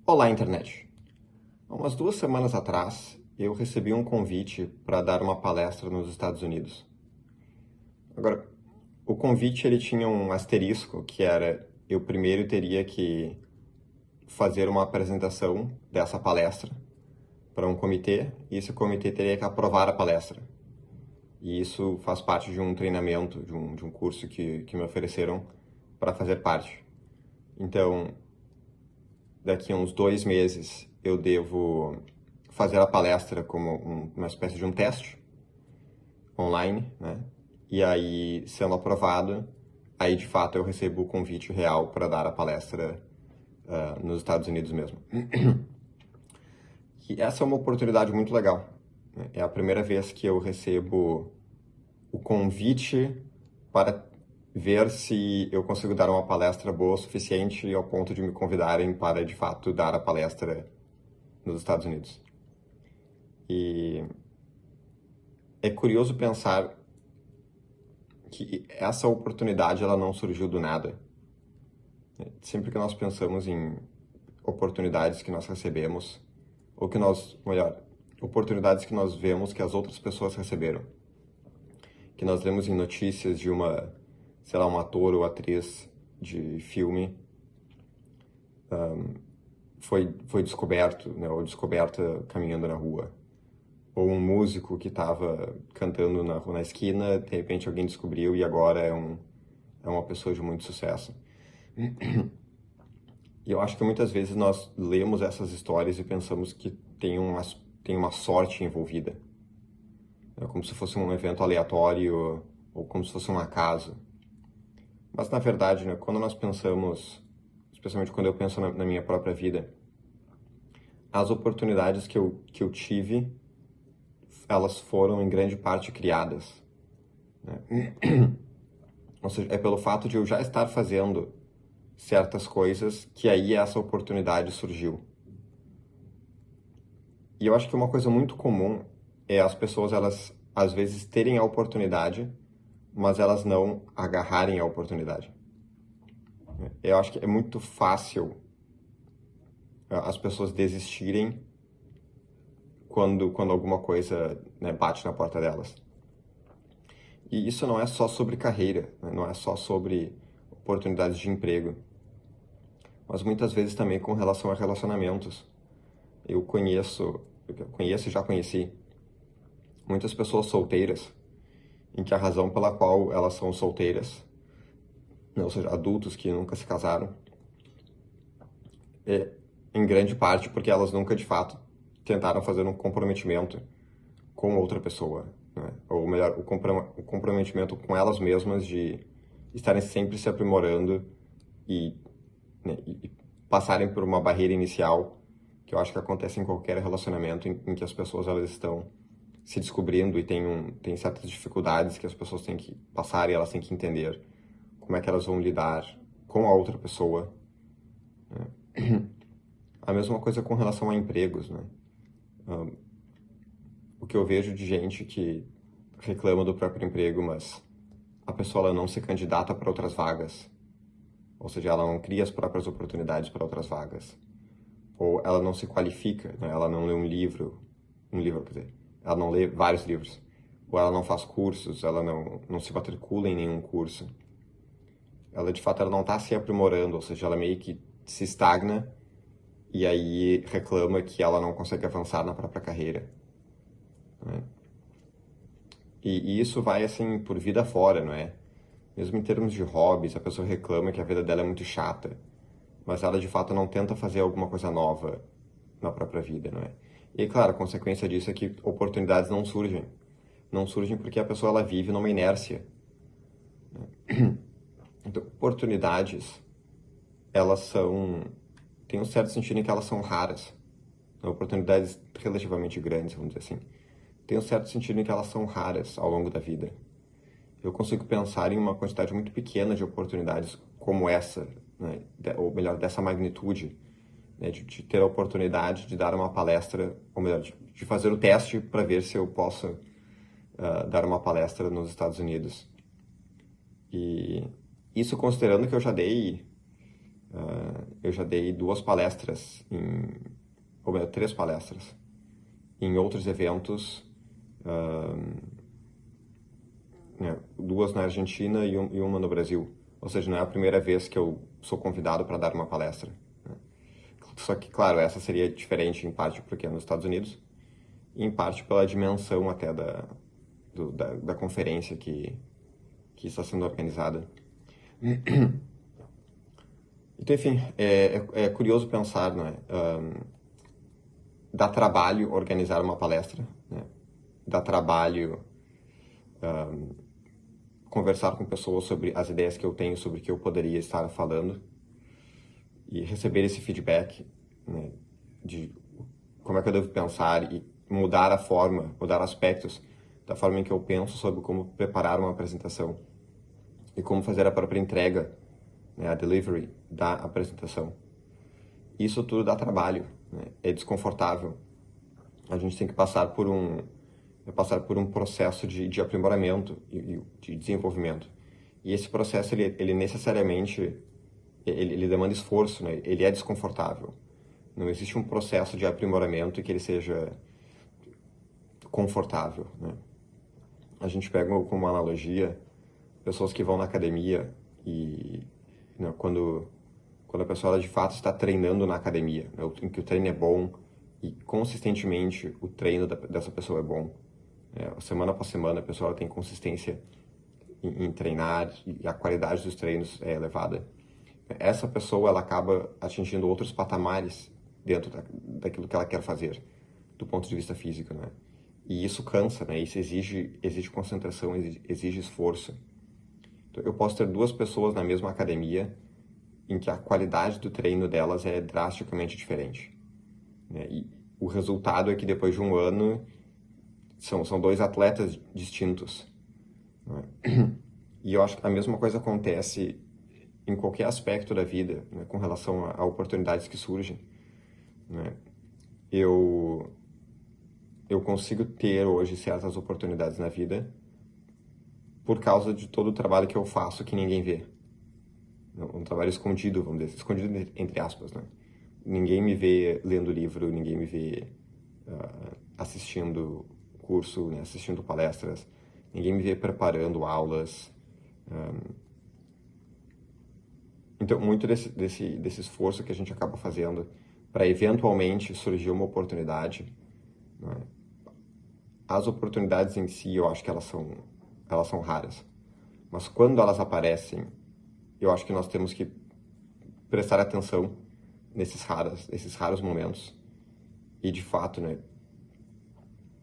Olá, internet! Há umas 2 semanas atrás, eu recebi um convite para dar uma palestra nos Estados Unidos. Agora, o convite ele tinha um asterisco, que era eu primeiro teria que fazer uma apresentação dessa palestra para um comitê, e esse comitê teria que aprovar a palestra. E isso faz parte de um treinamento, de um curso que me ofereceram para fazer parte. Então, daqui a uns 2 meses eu devo fazer a palestra como uma espécie de um teste online, né? E aí, sendo aprovado, aí de fato eu recebo o convite real para dar a palestra nos Estados Unidos mesmo. E essa é uma oportunidade muito legal, né? É a primeira vez que eu recebo o convite para ver se eu consigo dar uma palestra boa o suficiente ao ponto de me convidarem para, de fato, dar a palestra nos Estados Unidos. E é curioso pensar que essa oportunidade ela não surgiu do nada. Sempre que nós pensamos em oportunidades que nós recebemos, ou que nós, melhor, oportunidades que nós vemos que as outras pessoas receberam, que nós lemos em notícias de sei lá, um ator ou atriz de filme foi descoberto, né, ou descoberta caminhando na rua. Ou um músico que estava cantando na esquina, de repente alguém descobriu e agora é uma pessoa de muito sucesso. E eu acho que muitas vezes nós lemos essas histórias e pensamos que tem uma sorte envolvida. É como se fosse um evento aleatório ou como se fosse um acaso. Mas na verdade, né, quando nós pensamos, especialmente quando eu penso na minha própria vida, as oportunidades que eu tive, elas foram em grande parte criadas, né? Ou seja, é pelo fato de eu já estar fazendo certas coisas que aí essa oportunidade surgiu. E eu acho que uma coisa muito comum é as pessoas, elas às vezes terem a oportunidade, mas elas não agarrarem a oportunidade. Eu acho que é muito fácil as pessoas desistirem quando alguma coisa, né, bate na porta delas. E isso não é só sobre carreira, né? Não é só sobre oportunidades de emprego, mas muitas vezes também com relação a relacionamentos. Eu conheço e já conheci muitas pessoas solteiras, em que a razão pela qual elas são solteiras, né, ou seja, adultos que nunca se casaram, é em grande parte porque elas nunca de fato tentaram fazer um comprometimento com outra pessoa, né? Ou melhor, o comprometimento com elas mesmas de estarem sempre se aprimorando e, né, e passarem por uma barreira inicial que eu acho que acontece em qualquer relacionamento em que as pessoas elas estão se descobrindo e tem certas dificuldades que as pessoas têm que passar e elas têm que entender como é que elas vão lidar com a outra pessoa, né? A mesma coisa com relação a empregos, né? O que eu vejo de gente que reclama do próprio emprego, mas a pessoa ela não se candidata para outras vagas, ou seja, ela não cria as próprias oportunidades para outras vagas, ou ela não se qualifica, né? Ela não lê um livro, quer dizer, ela não lê vários livros, ou ela não faz cursos, ela não se matricula em nenhum curso. Ela, de fato, ela não está se aprimorando, ou seja, ela meio que se estagna e aí reclama que ela não consegue avançar na própria carreira, né? E isso vai, assim, por vida fora, não é? Mesmo em termos de hobbies, a pessoa reclama que a vida dela é muito chata, mas ela, de fato, não tenta fazer alguma coisa nova na própria vida, não é? E, claro, a consequência disso é que oportunidades não surgem. Não surgem porque a pessoa, ela vive numa inércia. Então, oportunidades, elas são... Tem um certo sentido em que elas são raras. Oportunidades relativamente grandes, vamos dizer assim. Tem um certo sentido em que elas são raras ao longo da vida. Eu consigo pensar em uma quantidade muito pequena de oportunidades como essa, né? Ou melhor, dessa magnitude, né? De ter a oportunidade de dar uma palestra, ou melhor, de fazer o teste para ver se eu posso dar uma palestra nos Estados Unidos. E isso considerando que eu já dei Eu já dei 2 palestras, ou melhor, 3 palestras, em outros eventos, né, 2 na Argentina e uma no Brasil. Ou seja, não é a primeira vez que eu sou convidado para dar uma palestra, né? Só que, claro, essa seria diferente em parte porque é nos Estados Unidos e em parte pela dimensão até da conferência que está sendo organizada. Então, enfim, é curioso pensar, né? Dá trabalho organizar uma palestra, né? Dá trabalho conversar com pessoas sobre as ideias que eu tenho, sobre o que eu poderia estar falando e receber esse feedback, né, de como é que eu devo pensar e mudar a forma, mudar aspectos da forma em que eu penso sobre como preparar uma apresentação e como fazer a própria entrega, né, a delivery da apresentação. Isso tudo dá trabalho, né? É desconfortável. A gente tem que passar por um processo de aprimoramento e de desenvolvimento. E esse processo, ele necessariamente, ele demanda esforço, né? Ele é desconfortável. Não existe um processo de aprimoramento que ele seja confortável, né? A gente pega como uma analogia pessoas que vão na academia e, né, quando a pessoa ela, de fato está treinando na academia, né, em que o treino é bom e consistentemente o treino dessa pessoa é bom. Semana após semana a pessoa ela tem consistência em treinar e a qualidade dos treinos é elevada. Essa pessoa ela acaba atingindo outros patamares dentro daquilo que ela quer fazer, do ponto de vista físico, né? E isso cansa, né? Isso exige concentração, exige esforço. Então, eu posso ter 2 pessoas na mesma academia em que a qualidade do treino delas é drasticamente diferente, né? E o resultado é que depois de um ano são 2 atletas distintos, né? E eu acho que a mesma coisa acontece em qualquer aspecto da vida, né, com relação a oportunidades que surgem, né? Eu consigo ter hoje certas oportunidades na vida por causa de todo o trabalho que eu faço que ninguém vê. Um trabalho escondido, vamos dizer, escondido entre aspas, né? Ninguém me vê lendo livro, ninguém me vê assistindo curso, né, assistindo palestras, ninguém me vê preparando aulas. Então, muito desse esforço que a gente acaba fazendo para eventualmente surgir uma oportunidade, né? As oportunidades em si, eu acho que elas são raras. Mas quando elas aparecem, eu acho que nós temos que prestar atenção nesses raros momentos e, de fato, né,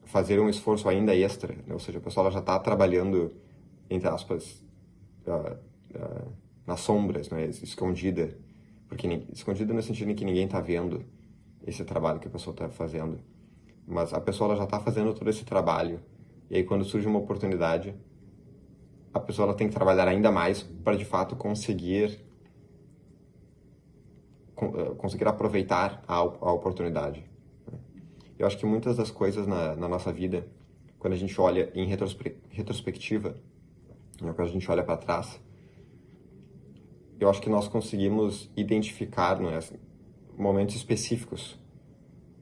fazer um esforço ainda extra, né? Ou seja, a pessoa ela já está trabalhando, entre aspas, nas sombras, né, escondida, porque escondida no sentido em que ninguém está vendo esse trabalho que a pessoa está fazendo, mas a pessoa ela já está fazendo todo esse trabalho, e aí quando surge uma oportunidade, a pessoa ela tem que trabalhar ainda mais para de fato conseguir aproveitar a oportunidade. Eu acho que muitas das coisas na nossa vida, quando a gente olha em retrospectiva, né, quando a gente olha para trás, eu acho que nós conseguimos identificar, né, momentos específicos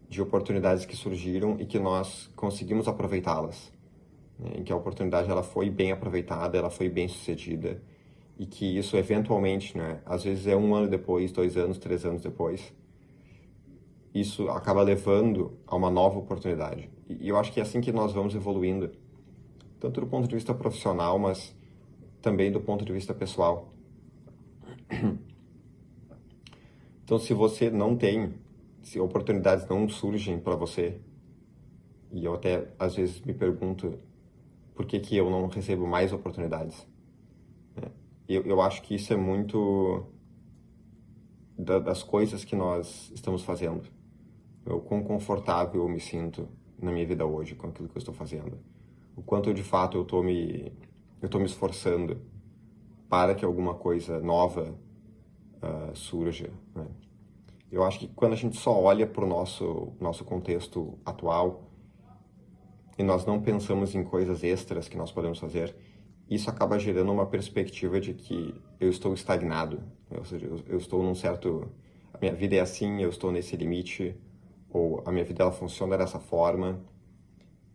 de oportunidades que surgiram e que nós conseguimos aproveitá-las, né, em que a oportunidade ela foi bem aproveitada, ela foi bem sucedida e que isso eventualmente, né, às vezes é 1 ano depois, 2 anos, 3 anos depois, isso acaba levando a uma nova oportunidade. E eu acho que é assim que nós vamos evoluindo, tanto do ponto de vista profissional, mas também do ponto de vista pessoal. Então, se oportunidades não surgem para você, e eu até às vezes me pergunto por que eu não recebo mais oportunidades, né? Eu acho que isso é muito das coisas que nós estamos fazendo. O quão confortável eu me sinto na minha vida hoje com aquilo que eu estou fazendo. O quanto de fato eu estou me esforçando para que alguma coisa nova surja, né? Eu acho que quando a gente só olha para o nosso contexto atual e nós não pensamos em coisas extras que nós podemos fazer, isso acaba gerando uma perspectiva de que eu estou estagnado, ou seja, eu estou num certo... A minha vida é assim, eu estou nesse limite, ou a minha vida ela funciona dessa forma,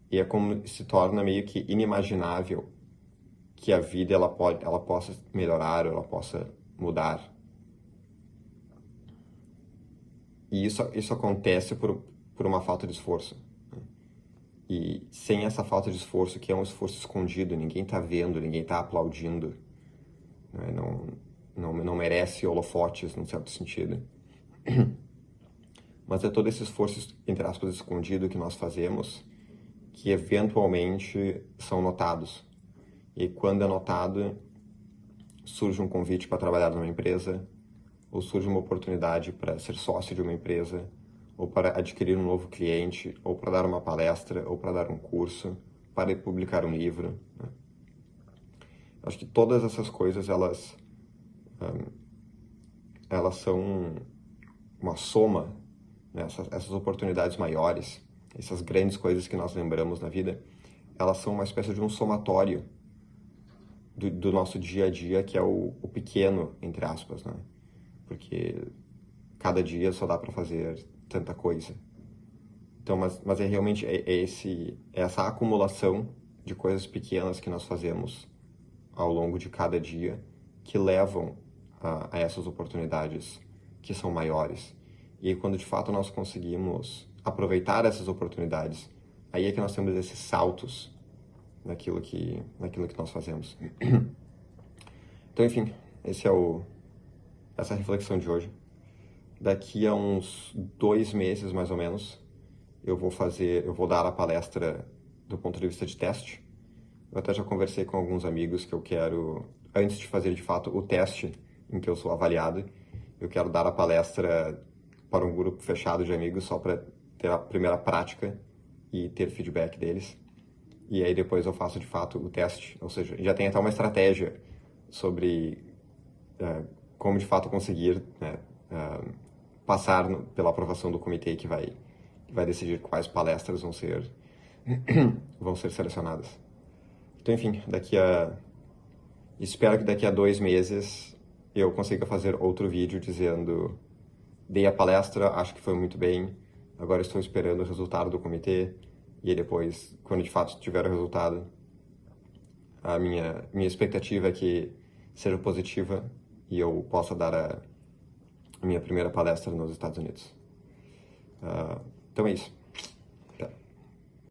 e é como se torna meio que inimaginável que a vida ela possa melhorar, ou ela possa mudar. E isso acontece por uma falta de esforço. E sem essa falta de esforço, que é um esforço escondido, ninguém está vendo, ninguém está aplaudindo, né? Não merece holofotes, num certo sentido. Mas é todo esse esforço, entre aspas, escondido que nós fazemos, que eventualmente são notados. E quando é notado, surge um convite para trabalhar numa empresa, ou surge uma oportunidade para ser sócio de uma empresa, ou para adquirir um novo cliente, ou para dar uma palestra, ou para dar um curso, para publicar um livro, né? Acho que todas essas coisas, elas são uma soma, né? Essas oportunidades maiores, essas grandes coisas que nós lembramos na vida, elas são uma espécie de um somatório do nosso dia a dia, que é o pequeno, entre aspas, né? Porque cada dia só dá para fazer tanta coisa. Então, mas é realmente essa acumulação de coisas pequenas que nós fazemos ao longo de cada dia que levam a essas oportunidades que são maiores. E aí, quando de fato nós conseguimos aproveitar essas oportunidades, aí é que nós temos esses saltos naquilo que nós fazemos. Então, enfim, essa é a reflexão de hoje. Daqui a uns 2 meses, mais ou menos, eu vou dar a palestra do ponto de vista de teste. Eu até já conversei com alguns amigos que eu quero, antes de fazer de fato o teste em que eu sou avaliado, eu quero dar a palestra para um grupo fechado de amigos só para ter a primeira prática e ter feedback deles. E aí depois eu faço de fato o teste, ou seja, já tem até uma estratégia sobre como de fato conseguir, né, passar pela aprovação do comitê que vai decidir quais palestras vão ser selecionadas. Então, enfim, espero que daqui a 2 meses eu consiga fazer outro vídeo dizendo: dei a palestra, acho que foi muito bem, agora estou esperando o resultado do comitê, e aí depois, quando de fato tiver o resultado, a minha expectativa é que seja positiva e eu possa dar a minha primeira palestra nos Estados Unidos. Então é isso.